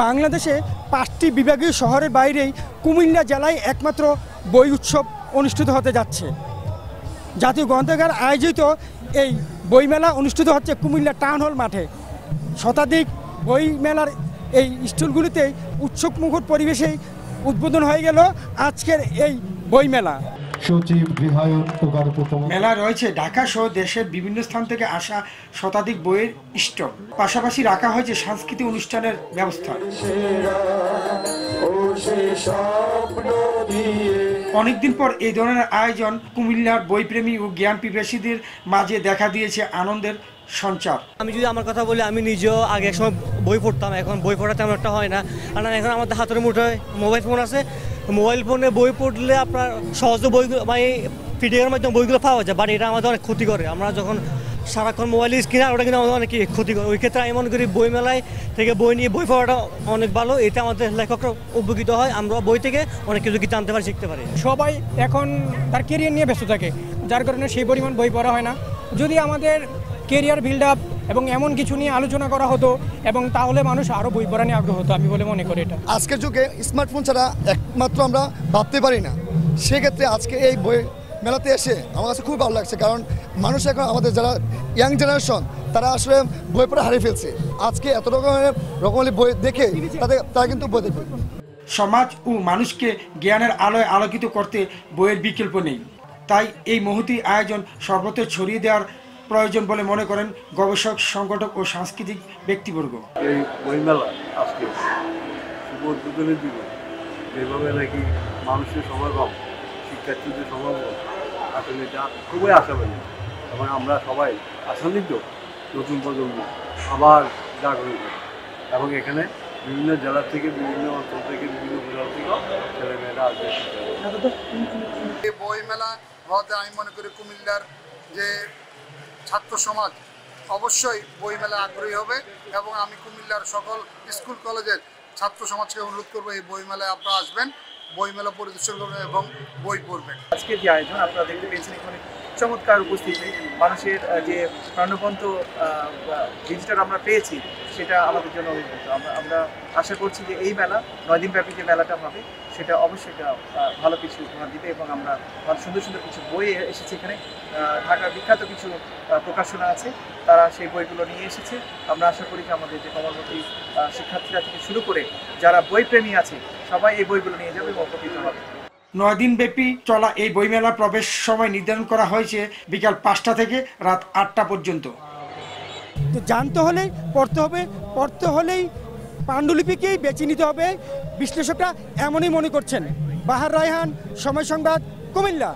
বাংলাদেশে 5টি বিভাগীয় শহরের বাইরেই কুমিল্লা জেলায় একমাত্র বই উৎসব অনুষ্ঠিত হতে যাচ্ছে। জাতীয় গ্রন্থাগার আয়োজিত এই বইমেলা অনুষ্ঠিত হচ্ছে কুমিল্লা টাউন হল মাঠে। শতাধিক বইমেলার এই স্টলগুলিতে উৎসবমুখর পরিবেশেই উদ্বোধন হয়ে গেল আজকের এই বইমেলা। মেলায় রয়েছে ঢাকা সহ দেশের বিভিন্ন স্থান থেকে আসা শতাধিক বইয়ের স্টল, পাশাপাশি রাখা হয়েছে সাংস্কৃতিক অনুষ্ঠানের ব্যবস্থা। অনেকদিন পর এই ধরনের আয়োজন কুমিল্লার বইপ্রেমী ও জ্ঞান পিপাসীদের মাঝে দেখা দিয়েছে আনন্দের সঞ্চার। আমি যদি আমার কথা বলি, আমি নিজেও আগে একসময় বই পড়তাম, এখন বই পড়া তেমন একটা হয় না, কারণ এখন আমাদের হাতের মুঠোয় মোবাইল ফোন আছে। মোবাইল ফোনে বই পড়লে আপনার সহজে বইগুলো মানে পিডিএফের মাধ্যমে বইগুলো পাওয়া যায়, বাট এটা আমাদের অনেক ক্ষতি করে। আমরা যখন সারাক্ষণ মোবাইল স্ক্রিনে, ওটা কিন্তু আমাদের অনেক ক্ষতি করে। ওই ক্ষেত্রে আমি মনে করি বই মেলায় থেকে বই নিয়ে বই পড়াটা অনেক ভালো। এতে আমাদের লেখকরা উপকৃত হয়, আমরা বই থেকে অনেক কিছু জানতে পারি, শিখতে পারি। সবাই এখন তার কেরিয়ার নিয়ে ব্যস্ত থাকে, যার কারণে সেই পরিমাণ বই পড়া হয় না। যদি আমাদের কেরিয়ার বিল্ড আপ এবং এমন কিছু নিয়ে আলোচনা করা হতো, এবং তাহলে মানুষ আরও বই পড়া নিয়ে আগ্রহ হতো, আমি বলে মনে করি। এটা আজকের যুগে স্মার্টফোন ছাড়া একমাত্র আমরা ভাবতে পারি না। সেক্ষেত্রে আজকে এই বই মেলাতে এসে আমার কাছে খুব ভালো লাগছে, কারণ মানুষ এখন আমাদের যারা ইয়াং জেনারেশন তারা আসলে বই পড়া হারিয়ে ফেলছে। আজকে এত রকমের বই দেখে তারা কিন্তু বই দেখবে। সমাজ ও মানুষকে জ্ঞানের আলোয় আলোকিত করতে বইয়ের বিকল্প নেই, তাই এই মহতী আয়োজন সর্বত্র ছড়িয়ে দেওয়ার প্রয়োজন বলে মনে করেন গবেষক, সংগঠক ও সাংস্কৃতিক ব্যক্তিবর্গ। এই বইমেলা আজকে শুভ উদ্বোধনের দিনে যেভাবে নাকি মানুষের সমাগম, শিক্ষার্থীদের সমাগম, আসলে এটা খুবই আশাবাদী এবং আমরা সবাই আশান্বিত নতুন প্রজন্ম আবার জাগরিত, এবং এখানে বিভিন্ন জেলা থেকে, বিভিন্ন অঞ্চল থেকে, বিভিন্ন উপজেলা থেকে ছেলেমেয়েরা আসবে। এই বইমেলা হওয়াতে আমি মনে করি কুমিল্লার যে ছাত্র সমাজ অবশ্যই বইমেলা আগ্রহী হবে, এবং আমি কুমিল্লার সকল স্কুল কলেজের ছাত্র সমাজকে অনুরোধ করবো এই বইমেলায় আপনারা আসবেন, বইমেলা পরিদর্শন করবেন এবং বই পড়বেন। আজকের যে আয়োজন আপনারা দেখতে পেয়েছেন, এখানে চমৎকার উপস্থিতি, মানুষের যে প্রাণবন্ত ভিজিটার আমরা পেয়েছি সেটা আমাদের জন্য অভিভূত। আমরা আশা করছি যে এই মেলা 9 দিনব্যাপী যে মেলাটা হবে সেটা অবশ্যই ভালো কিছু উপহার দিবে, এবং আমরা সুন্দর সুন্দর কিছু বই এসেছে এখানে। ঢাকার বিখ্যাত কিছু প্রকাশনা আছে, তারা সেই বইগুলো নিয়ে এসেছে। আমরা আশা করি যে আমাদের যে কমলমতি শিক্ষার্থীরা থেকে শুরু করে যারা বইপ্রেমী আছে সবাই এই বইগুলো নিয়ে যাবে এবং উপকৃত হবে। 9 দিনব্যাপী চলা এই বইমেলার প্রবেশ সময় নির্ধারণ করা হয়েছে বিকাল 5টা থেকে রাত 8টা পর্যন্ত। তো জানতে হলে পড়তে হলেই পাণ্ডুলিপিকেই বেছে নিতে হবে, বিশ্লেষকরা এমনই মনে করছেন। বাহার রায়হান, সময় সংবাদ, কুমিল্লা।